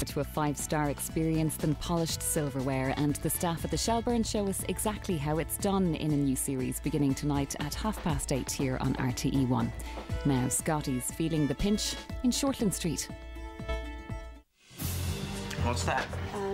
to a 5-star experience than polished silverware, and the staff at the Shelburne show us exactly how it's done in a new series beginning tonight at 8:30 here on RTE1. Now Scotty's feeling the pinch in Shortland Street. What's that?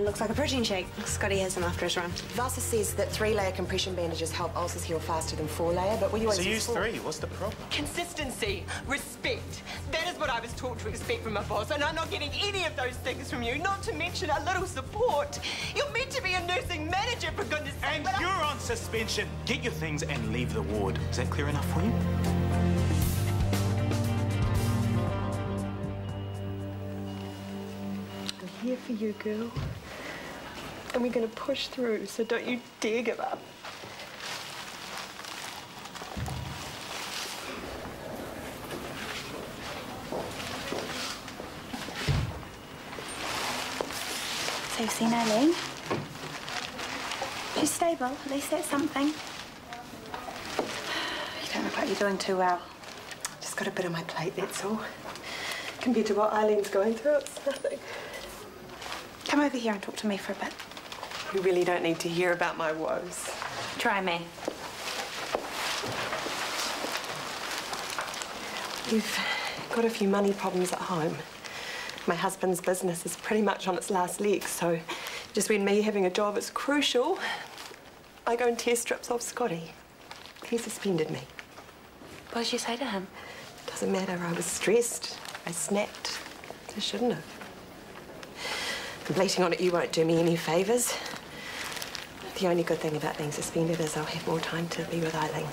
Looks like a protein shake. Scotty has some after his run. Vasa says that 3-layer compression bandages help ulcers heal faster than 4-layer, but we always use 3. What's the problem? Consistency, respect. That is what I was taught to expect from a boss, and I'm not getting any of those things from you, not to mention a little support. You're meant to be a nursing manager, for goodness sake. And you're on suspension. Get your things and leave the ward. Is that clear enough for you? I'm here for you, girl. And we're going to push through, so don't you dare give up. So you've seen Eileen? She's stable, at least that's something. You don't look like you're doing too well. Just got a bit on my plate, that's all. Compared to what Eileen's going through, it's nothing. Come over here and talk to me for a bit. You really don't need to hear about my woes. Try me. We've got a few money problems at home. My husband's business is pretty much on its last legs, so just when me having a job is crucial, I go and tear strips off Scotty. He suspended me. What did you say to him? Doesn't matter, I was stressed. I snapped. I shouldn't have. Completing on it, you won't do me any favours. The only good thing about being suspended is I'll have more time to be with Eileen.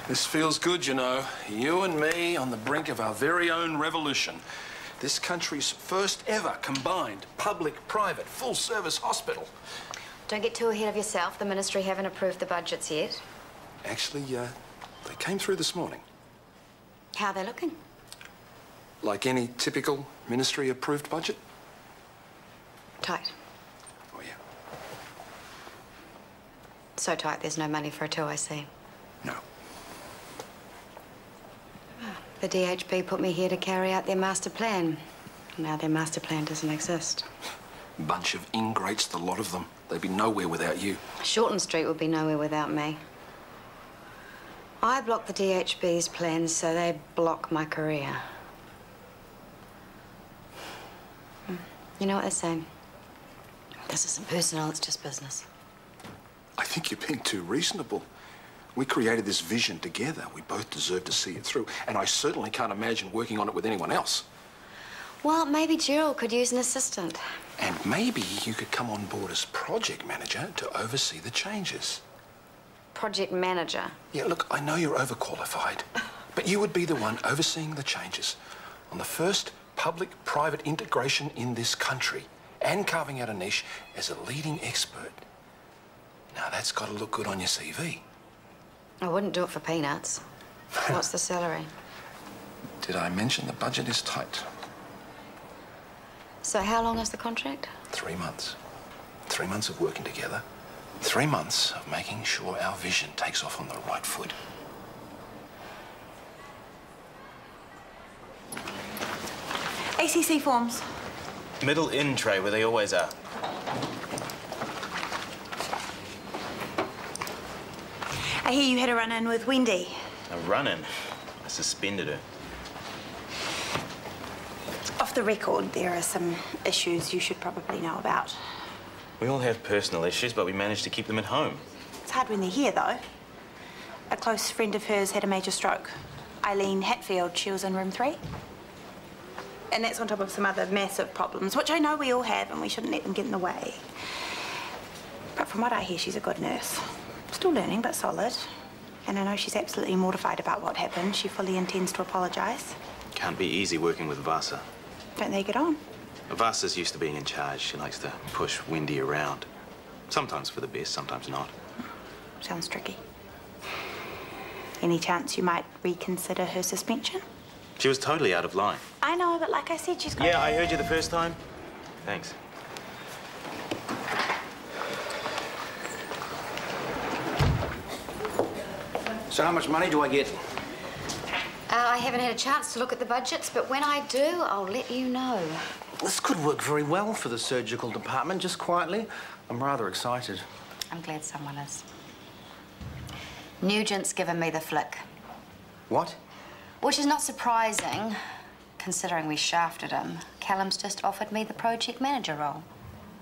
This feels good, you know. You and me on the brink of our very own revolution. This country's first ever combined public-private full-service hospital. Don't get too ahead of yourself. The ministry haven't approved the budgets yet. Actually, they came through this morning. How are they looking? Like any typical ministry-approved budget? Tight. Oh, yeah. So tight there's no money for it too, I see. No. The DHB put me here to carry out their master plan. Now their master plan doesn't exist. Bunch of ingrates, the lot of them. They'd be nowhere without you. Shortland Street would be nowhere without me. I block the DHB's plans, so they block my career. You know what they're saying? This isn't personal, it's just business. I think you're being too reasonable. We created this vision together. We both deserve to see it through. And I certainly can't imagine working on it with anyone else. Well, maybe Gerald could use an assistant. And maybe you could come on board as project manager to oversee the changes. Project manager? Yeah, look, I know you're overqualified, but you would be the one overseeing the changes on the first public-private integration in this country and carving out a niche as a leading expert. Now, that's got to look good on your CV. I wouldn't do it for peanuts. What's the salary? Did I mention the budget is tight? So how long is the contract? 3 months. 3 months of working together. 3 months of making sure our vision takes off on the right foot. ACC forms. Middle in tray, where they always are. I hear you had a run-in with Wendy. A run-in? I suspended her. Off the record, there are some issues you should probably know about. We all have personal issues, but we managed to keep them at home. It's hard when they're here, though. A close friend of hers had a major stroke. Eileen Hatfield, she was in room 3. And that's on top of some other massive problems, which I know we all have, and we shouldn't let them get in the way. But from what I hear, she's a good nurse. Still learning, but solid. And I know she's absolutely mortified about what happened. She fully intends to apologise. Can't be easy working with Vasa. Don't they get on? Vasa's used to being in charge. She likes to push Wendy around. Sometimes for the best, sometimes not. Sounds tricky. Any chance you might reconsider her suspension? She was totally out of line. I know, but like I said, she's got... Yeah, I heard you the first time. Thanks. So how much money do I get? I haven't had a chance to look at the budgets, but when I do, I'll let you know. This could work very well for the surgical department, just quietly. I'm rather excited. I'm glad someone is. Nugent's given me the flick. What? Which is not surprising, considering we shafted him. Callum's just offered me the project manager role.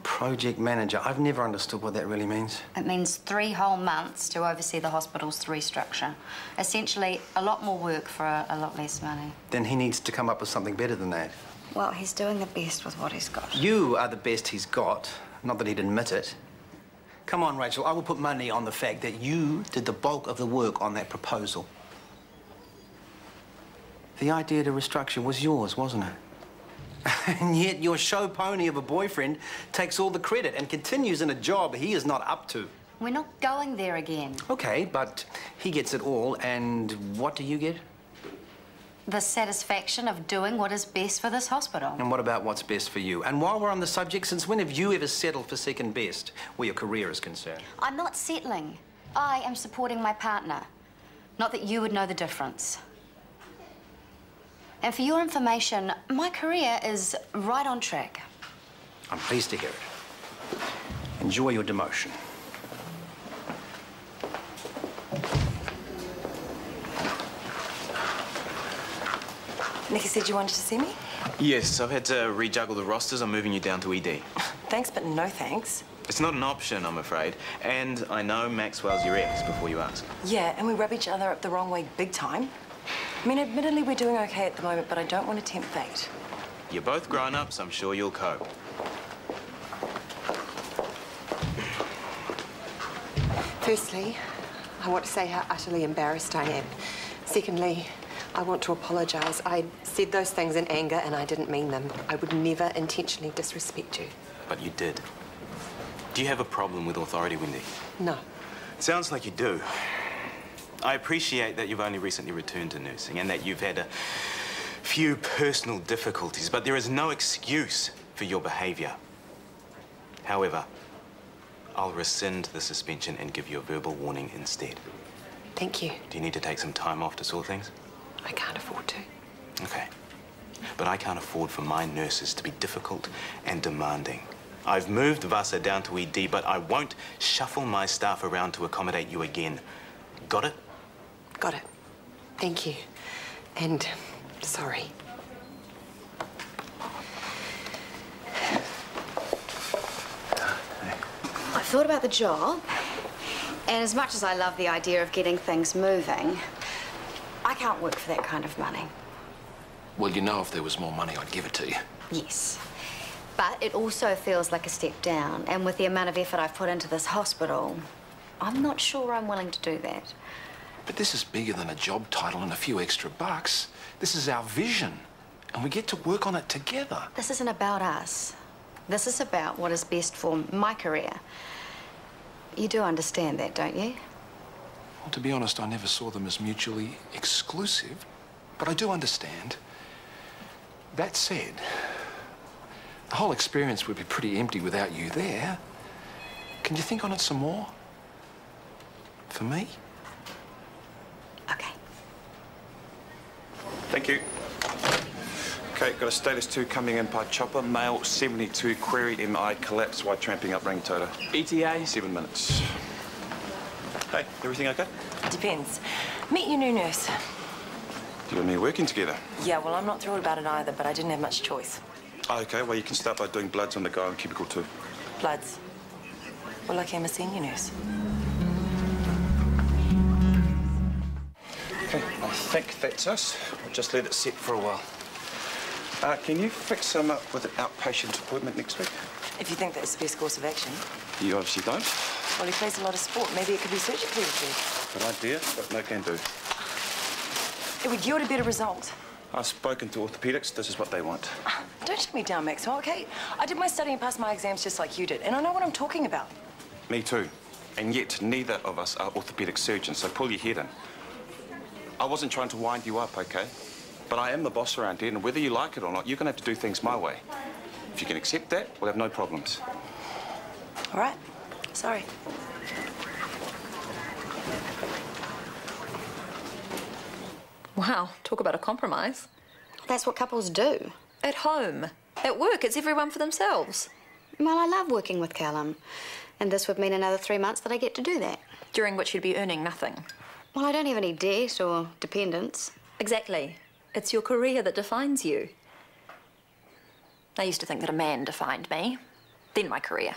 Project manager? I've never understood what that really means. It means 3 whole months to oversee the hospital's restructure. Essentially, a lot more work for a lot less money. Then he needs to come up with something better than that. Well, he's doing the best with what he's got. You are the best he's got, not that he'd admit it. Come on, Rachel, I will put money on the fact that you did the bulk of the work on that proposal. The idea to restructure was yours, wasn't it? And yet your show pony of a boyfriend takes all the credit and continues in a job he is not up to. We're not going there again. Okay, but he gets it all, and what do you get? The satisfaction of doing what is best for this hospital. And what about what's best for you? And while we're on the subject, since when have you ever settled for second best where your career is concerned? I'm not settling. I am supporting my partner. Not that you would know the difference. And for your information, my career is right on track. I'm pleased to hear it. Enjoy your demotion. Nikki said you wanted to see me? Yes, I've had to rejuggle the rosters. I'm moving you down to ED. Thanks, but no thanks. It's not an option, I'm afraid. And I know Maxwell's your ex before you ask. Yeah, and we rub each other up the wrong way big time. I mean, admittedly, we're doing okay at the moment, but I don't want to tempt fate. You're both grown-ups. I'm sure you'll cope. Firstly, I want to say how utterly embarrassed I am. Secondly, I want to apologise. I said those things in anger and I didn't mean them. I would never intentionally disrespect you. But you did. Do you have a problem with authority, Wendy? No. It sounds like you do. I appreciate that you've only recently returned to nursing and that you've had a few personal difficulties, but there is no excuse for your behaviour. However, I'll rescind the suspension and give you a verbal warning instead. Thank you. Do you need to take some time off to sort things? I can't afford to. Okay. But I can't afford for my nurses to be difficult and demanding. I've moved Vasa down to ED, but I won't shuffle my staff around to accommodate you again. Got it? Got it. Thank you. And sorry. I thought about the job, and as much as I love the idea of getting things moving, I can't work for that kind of money. Well, you know, if there was more money, I'd give it to you. Yes. But it also feels like a step down, and with the amount of effort I've put into this hospital, I'm not sure I'm willing to do that. But this is bigger than a job title and a few extra bucks. This is our vision, and we get to work on it together. This isn't about us. This is about what is best for my career. You do understand that, don't you? Well, to be honest, I never saw them as mutually exclusive, but I do understand. That said, the whole experience would be pretty empty without you there. Can you think on it some more? For me? Okay. Thank you. Okay, got a status 2 coming in by chopper. Male 72, query MI collapse while tramping up Ring Tota. ETA 7 minutes. Hey, everything okay? Depends. Meet your new nurse. You and me working together? Yeah, well, I'm not thrilled about it either, but I didn't have much choice. Okay, well, you can start by doing bloods on the guy on cubicle 2. Bloods. Well, lucky I'm a senior nurse. Okay, I think that's us. We'll just let it sit for a while. Can you fix him up with an outpatient appointment next week? If you think that's the best course of action. You obviously don't. Well, he plays a lot of sport. Maybe it could be surgically repaired. Good idea, but no can do. It would yield a better result. I've spoken to orthopedics. This is what they want. Don't shut me down, Maxwell, okay? I did my study and passed my exams just like you did, and I know what I'm talking about. Me too. And yet, neither of us are orthopedic surgeons, so pull your head in. I wasn't trying to wind you up, okay? But I am the boss around here, and whether you like it or not, you're going to have to do things my way. If you can accept that, we'll have no problems. All right. Sorry. Wow, talk about a compromise. That's what couples do. At home. At work, it's everyone for themselves. Well, I love working with Callum, and this would mean another 3 months that I get to do that. During which you'd be earning nothing. Well, I don't have any debt or dependents. Exactly. It's your career that defines you. I used to think that a man defined me, then my career.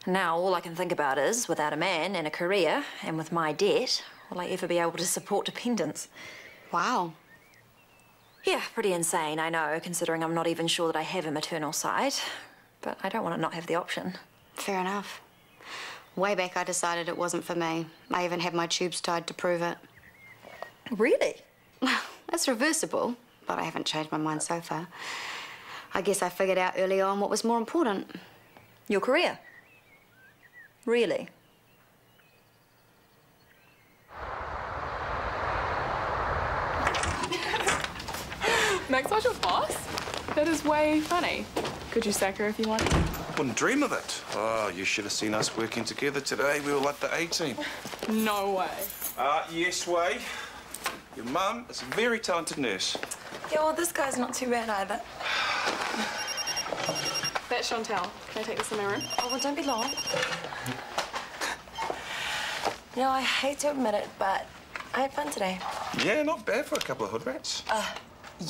Now all I can think about is, without a man and a career, and with my debt, will I ever be able to support dependents? Wow. Yeah, pretty insane, I know, considering I'm not even sure that I have a maternal side. But I don't want to not have the option. Fair enough. Way back I decided it wasn't for me. I even had my tubes tied to prove it. Really? It's reversible, but I haven't changed my mind so far. I guess I figured out early on what was more important. Your career? Really? Maxwell's your boss? That is way funny. Could you sack her if you wanted? Wouldn't dream of it. Oh, you should have seen us working together today. We were like the A-team. No way. Yes way. Your mum is a very talented nurse. Yeah, well, this guy's not too bad either. That's Chantal. Can I take this in my room? Oh, well, don't be long. You know, I hate to admit it, but I had fun today. Yeah, not bad for a couple of hood rats.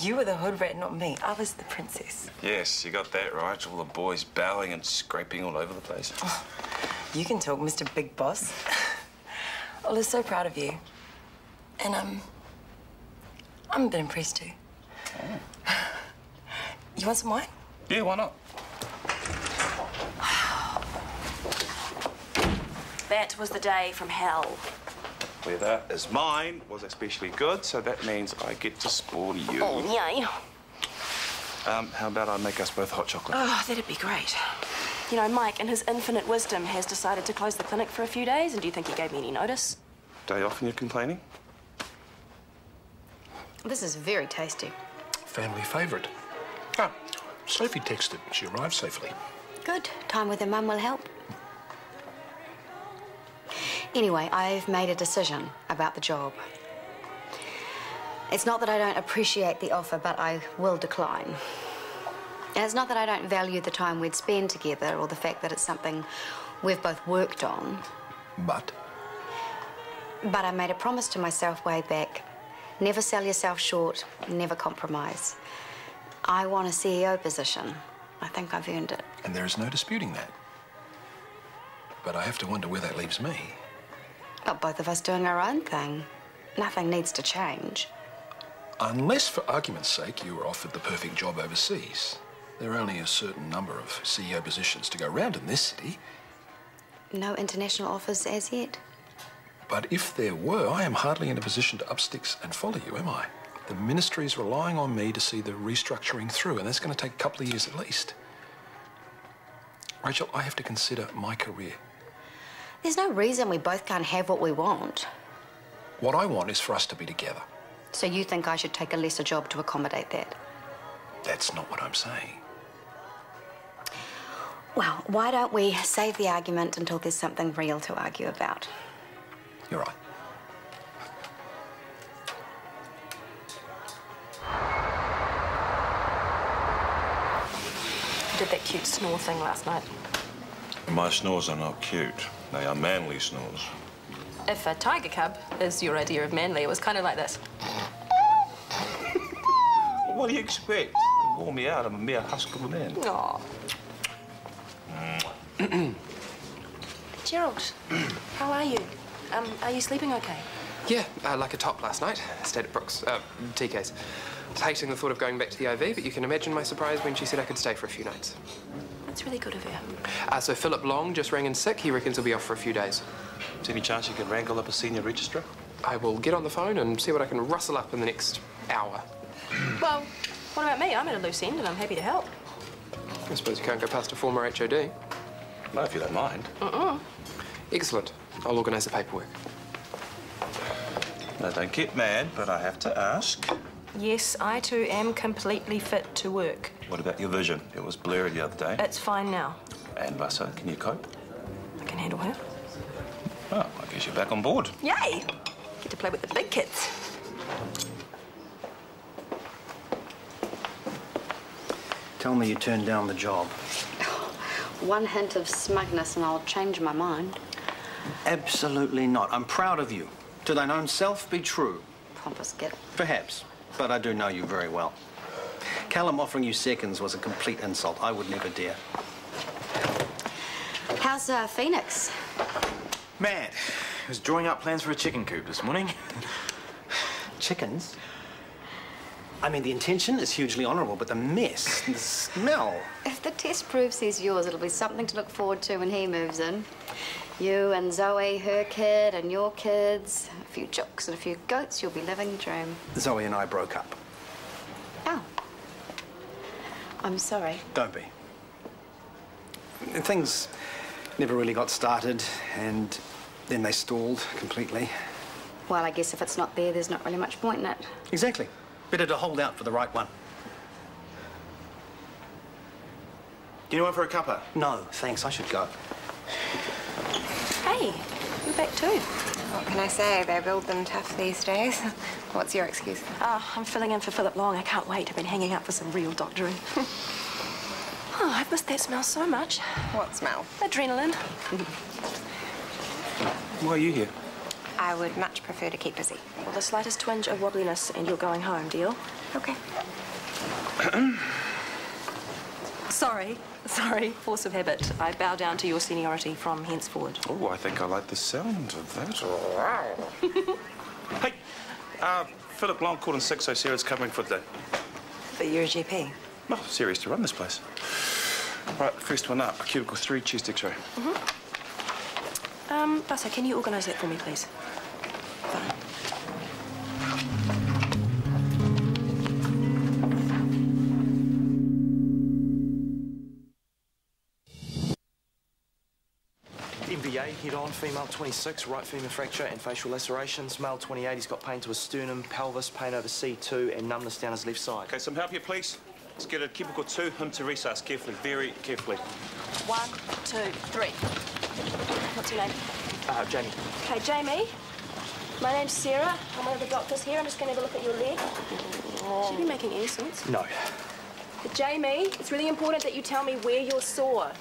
You were the hood rat, not me. I was the princess. Yes, you got that right. All the boys bowing and scraping all over the place. Oh, you can talk, Mr. Big Boss. Well, I'm so proud of you. And I'm a bit impressed too. Oh. You want some wine? Yeah, why not? That was the day from hell. Weather is mine was especially good, so that means I get to spoil you. Oh, yay. How about I make us both hot chocolate? Oh, that'd be great. You know, Mike, in his infinite wisdom, has decided to close the clinic for a few days, and do you think he gave me any notice? Day off and you're complaining? This is very tasty. Family favourite. Ah, Sophie texted. She arrived safely. Good. Time with her mum will help. Anyway, I've made a decision about the job. It's not that I don't appreciate the offer, but I will decline. And it's not that I don't value the time we'd spend together or the fact that it's something we've both worked on. But I made a promise to myself way back. Never sell yourself short, never compromise. I want a CEO position. I think I've earned it. And there is no disputing that. But I have to wonder where that leaves me. But both of us doing our own thing. Nothing needs to change. Unless, for argument's sake, you were offered the perfect job overseas. There are only a certain number of CEO positions to go round in this city. No international offers as yet? But if there were, I am hardly in a position to up sticks and follow you, am I? The ministry's relying on me to see the restructuring through, and that's going to take a couple of years at least. Rachel, I have to consider my career. There's no reason we both can't have what we want. What I want is for us to be together. So you think I should take a lesser job to accommodate that? That's not what I'm saying. Well, why don't we save the argument until there's something real to argue about? You're right. I did that cute snore thing last night. My snores are not cute. They are manly snores. If a tiger cub is your idea of manly, it was kind of like this. What do you expect? You wore me out. I'm a mere husk of a man. Aw. Gerald, how are you? Are you sleeping okay? Yeah, like a top last night. Stayed at Brooks. TK's. I was hating the thought of going back to the IV, but you can imagine my surprise when she said I could stay for a few nights. That's really good of her. So Philip Long just rang in sick. He reckons he'll be off for a few days. Is there any chance you can wrangle up a senior registrar? I will get on the phone and see what I can rustle up in the next hour. Well, what about me? I'm at a loose end and I'm happy to help. I suppose you can't go past a former HOD. No, if you don't mind. Excellent. I'll organise the paperwork. Now, don't get mad, but I have to ask. Yes, I too am completely fit to work. What about your vision? It was blurry the other day. It's fine now. And Vasa, can you cope? I can handle her. Oh, I guess you're back on board. Yay! Get to play with the big kids. Tell me you turned down the job. One hint of smugness and I'll change my mind. Absolutely not. I'm proud of you. To thine own self be true. Pompous git. Perhaps, but I do know you very well. Callum offering you seconds was a complete insult. I would never dare. How's Phoenix? Mad. He was drawing up plans for a chicken coop this morning. Chickens? I mean, the intention is hugely honourable, but the mess, the smell... If the test proves he's yours, it'll be something to look forward to when he moves in. You and Zoe, her kid, and your kids. A few chooks and a few goats, you'll be living the dream. Zoe and I broke up. Oh. I'm sorry. Don't be. Things never really got started, and then they stalled completely. Well, I guess if it's not there, there's not really much point in it. Exactly. Better to hold out for the right one. Do you want for a cuppa? No, thanks. I should go. Hey, you're back too. What can I say? They build them tough these days. What's your excuse? I'm filling in for Philip Long. I can't wait. I've been hanging out for some real doctoring. Oh, I've missed that smell so much. What smell? Adrenaline. Why are you here? I would much prefer to keep busy. Well, the slightest twinge of wobbliness and you're going home, deal? Okay. Sorry, force of habit. I bow down to your seniority from henceforward. Oh, I think I like the sound of that. Hey, Philip Long called in sick, so Sarah's covering for today. But you're a GP. Well, serious to run this place. Right, first one up, cubicle 3, chest X-ray. Buster, can you organise that for me, please? Fine. MVA, head on, female 26, right femur fracture and facial lacerations. Male 28, he's got pain to his sternum, pelvis, pain over C2 and numbness down his left side. Okay, some help here, please. Let's get a cubicle 2, him to resus carefully, very carefully. 1, 2, 3. What's your name? Jamie. Okay, Jamie. My name's Sarah. I'm one of the doctors here. I'm just going to have a look at your leg. Should be making any sense. No. But Jamie, it's really important that you tell me where you're sore.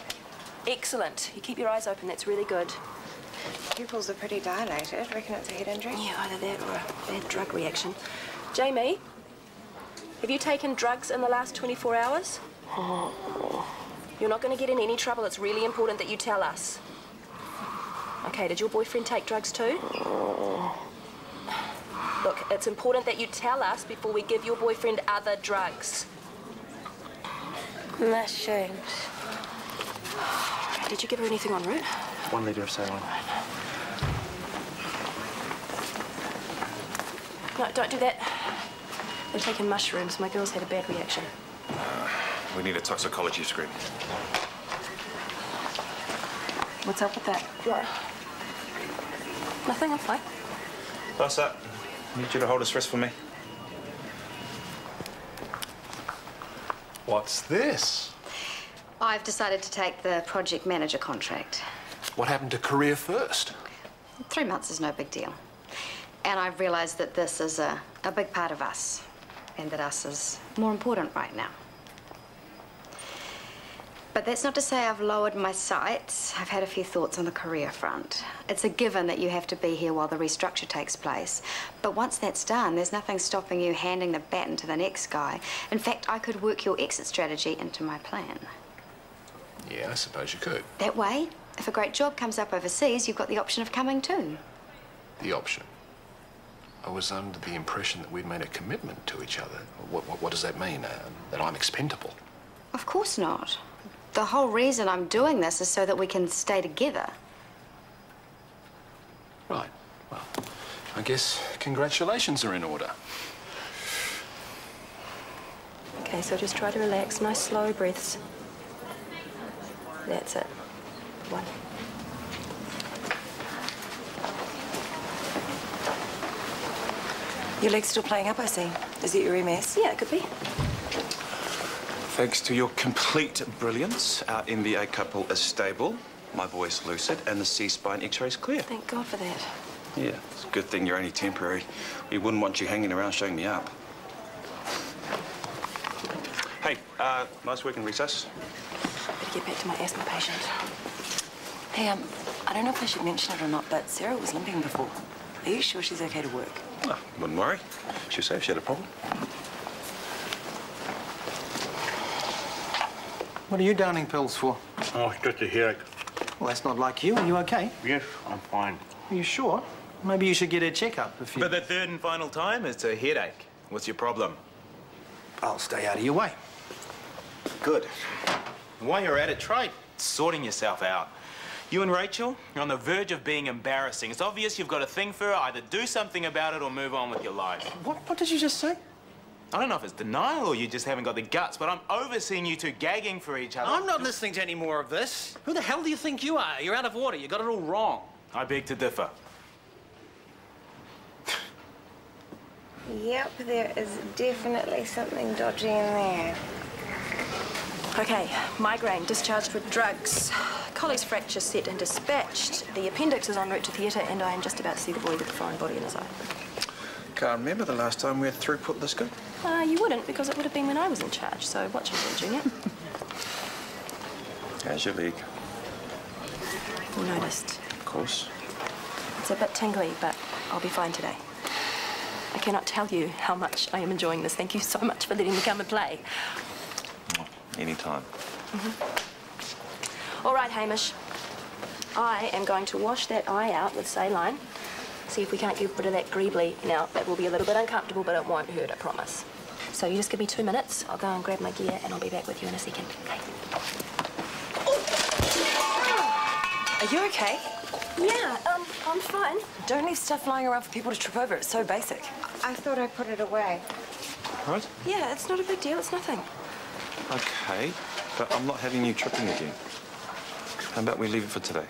Excellent. You keep your eyes open. That's really good. Pupils are pretty dilated. Reckon it's a head injury? Yeah, either that or a bad drug reaction. Jamie, have you taken drugs in the last 24 hours? You're not going to get in any trouble. It's really important that you tell us. Okay, did your boyfriend take drugs too? Look, it's important that you tell us before we give your boyfriend other drugs. Mushrooms. Did you give her anything en route? 1 litre of saline. No, don't do that. They're taking mushrooms. My girl's had a bad reaction. We need a toxicology screen. What's up with that? Yeah. Nothing, I'm fine. Pass up. Need you to hold his wrist for me. What's this? I've decided to take the project manager contract. What happened to career first? 3 months is no big deal. And I've realised that this is a big part of us, and that us is more important right now. But that's not to say I've lowered my sights. I've had a few thoughts on the career front. It's a given that you have to be here while the restructure takes place. But once that's done, there's nothing stopping you handing the baton to the next guy. In fact, I could work your exit strategy into my plan. Yeah, I suppose you could. That way, if a great job comes up overseas, you've got the option of coming too. The option? I was under the impression that we'd made a commitment to each other. What does that mean? That I'm expendable? Of course not. The whole reason I'm doing this is so that we can stay together. Right. Well, I guess congratulations are in order. Okay, so just try to relax. Nice slow breaths. That's it. 1. Your leg's still playing up, I see. Is it your MS? Yeah, it could be. Thanks to your complete brilliance, our MBA couple is stable, my boy's lucid, and the C-spine X-ray's clear. Thank God for that. Yeah, it's a good thing you're only temporary. We wouldn't want you hanging around showing me up. Hey, nice work in recess. Better get back to my asthma patient. Hey, I don't know if I should mention it or not, but Sarah was limping before. Are you sure she's okay to work? Oh, wouldn't worry. She'll say if she had a problem. What are you downing pills for? Oh, it's just a headache. Well, that's not like you. Are you okay? Yes, I'm fine. Are you sure? Maybe you should get a checkup if you... For the third and final time, it's a headache. What's your problem? I'll stay out of your way. Good. While you're at it, try sorting yourself out. You and Rachel, you're on the verge of being embarrassing. It's obvious you've got a thing for her. Either do something about it or move on with your life. What did you just say? I don't know if it's denial or you just haven't got the guts, but I'm overseeing you two gagging for each other. I'm not listening to any more of this. Who the hell do you think you are? You're out of order. You got it all wrong. I beg to differ. Yep, there is definitely something dodgy in there. Okay, migraine, discharged with drugs. Collie's fracture set and dispatched. The appendix is en route to theatre, and I am just about to see the boy with the foreign body in his eye. Can't remember the last time we had throughput this good. You wouldn't, because it would have been when I was in charge, so watch out, Junior. How's your leg? You noticed. Of course. It's a bit tingly, but I'll be fine today. I cannot tell you how much I am enjoying this. Thank you so much for letting me come and play. Anytime. All right, Hamish. I am going to wash that eye out with saline. See if we can't get rid of that greebly. Now, that will be a little bit uncomfortable, but it won't hurt, I promise. So you just give me 2 minutes. I'll go and grab my gear, and I'll be back with you in a second. Okay? Are you okay? Yeah, I'm fine. Don't leave stuff lying around for people to trip over. It's so basic. I thought I put it away. Right? Yeah, it's not a big deal. It's nothing. Okay, but I'm not having you tripping again. How about we leave it for today?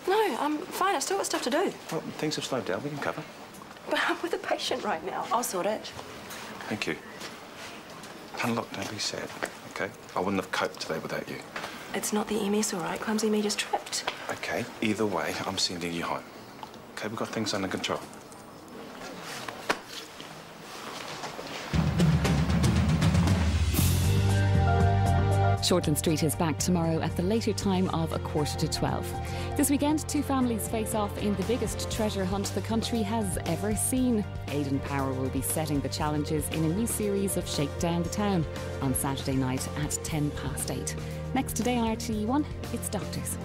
No, I'm fine. I've still got stuff to do. Well, things have slowed down. We can cover. But I'm with a patient right now. I'll sort it. Thank you. And look, don't be sad, okay? I wouldn't have coped today without you. It's not the MS, all right? Clumsy me just tripped. Okay, either way, I'm sending you home. Okay, we've got things under control. Shortland Street is back tomorrow at the later time of 11:45. This weekend, two families face off in the biggest treasure hunt the country has ever seen. Aidan Power will be setting the challenges in a new series of Shakedown the Town on Saturday night at 8:10. Next today on RTE1, it's Doctors.